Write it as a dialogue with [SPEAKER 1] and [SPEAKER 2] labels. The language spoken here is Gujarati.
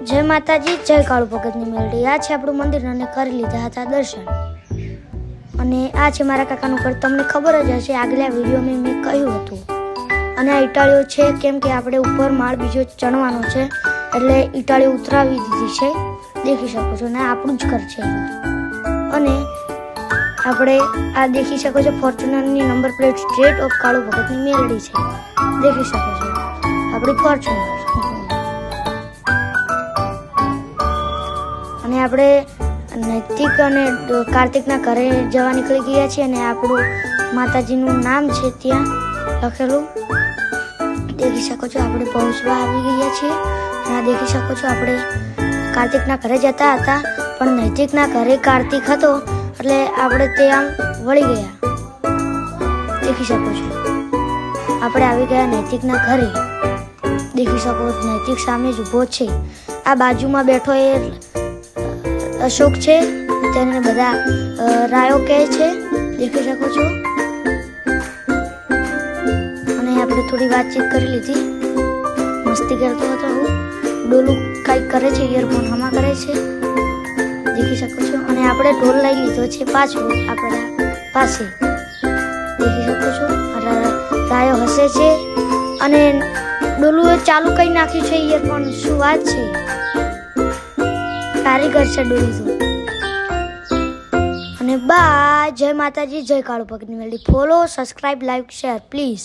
[SPEAKER 1] જય માતાજી, જય કાળુ ભગતની મેલડી। આ છે આપણું મંદિર અને કરી લીધા હતા દર્શન। અને આ છે મારા કાકાનું ઘર। તમને ખબર જ હશે, આગલા વિડીયોમાં મેં કહ્યું હતું। અને આ ઇટાળીઓ છે, કેમ કે આપણે ઉપર માળ બીજો ચણવાનો છે, એટલે ઇટાળીઓ ઉતરાવી દીધી છે, દેખી શકો છો। અને આપણું જ ઘર છે। અને આપણે આ દેખી શકો છો, ફોર્ચ્યુનરની નંબર પ્લેટ સ્ટ્રેટ ઓફ કાળુ ભગતની મેલડી છે, દેખી શકો છો આપણી ફોર્ચ્યુનર। અને આપણે નૈતિક અને કાર્તિકના ઘરે જવા નીકળી ગયા છીએ। અને આપણું માતાજીનું નામ છે ત્યાં લખેલું, દેખી શકો છો। આપણે પહોંચવા આવી ગયા છીએ। અને આ દેખી શકો છો, આપણે કાર્તિકના ઘરે જતા હતા, પણ નૈતિકના ઘરે કાર્તિક હતો, એટલે આપણે તે આમ વળી ગયા, દેખી શકો છો। આપણે આવી ગયા નૈતિકના ઘરે, દેખી શકો છો। નૈતિક સામે જ ઊભો છે। આ બાજુમાં બેઠો એ અશોક છે, તેને બધા રાયો કહે છે, દેખી શકો છો। અને આપણે થોડી વાતચીત કરી લીધી, મસ્તી કરતો હતો હું। ડોલું કંઈક કરે છે, ઇયરફોન હમા કરે છે, દેખી શકો છો। અને આપણે ઢોલ લઈ લીધો છે પાછો આપણા પાસે, દેખી શકો છો। રાયો હસે છે અને ડોલુએ ચાલુ કરી નાખ્યું છે ઇયરફોન। શું વાત છે, કારીગર છે ડોલી તો। અને બાય, જય માતાજી, જય કાળુ ભગતની મેલડી। Follow, subscribe, like, share please.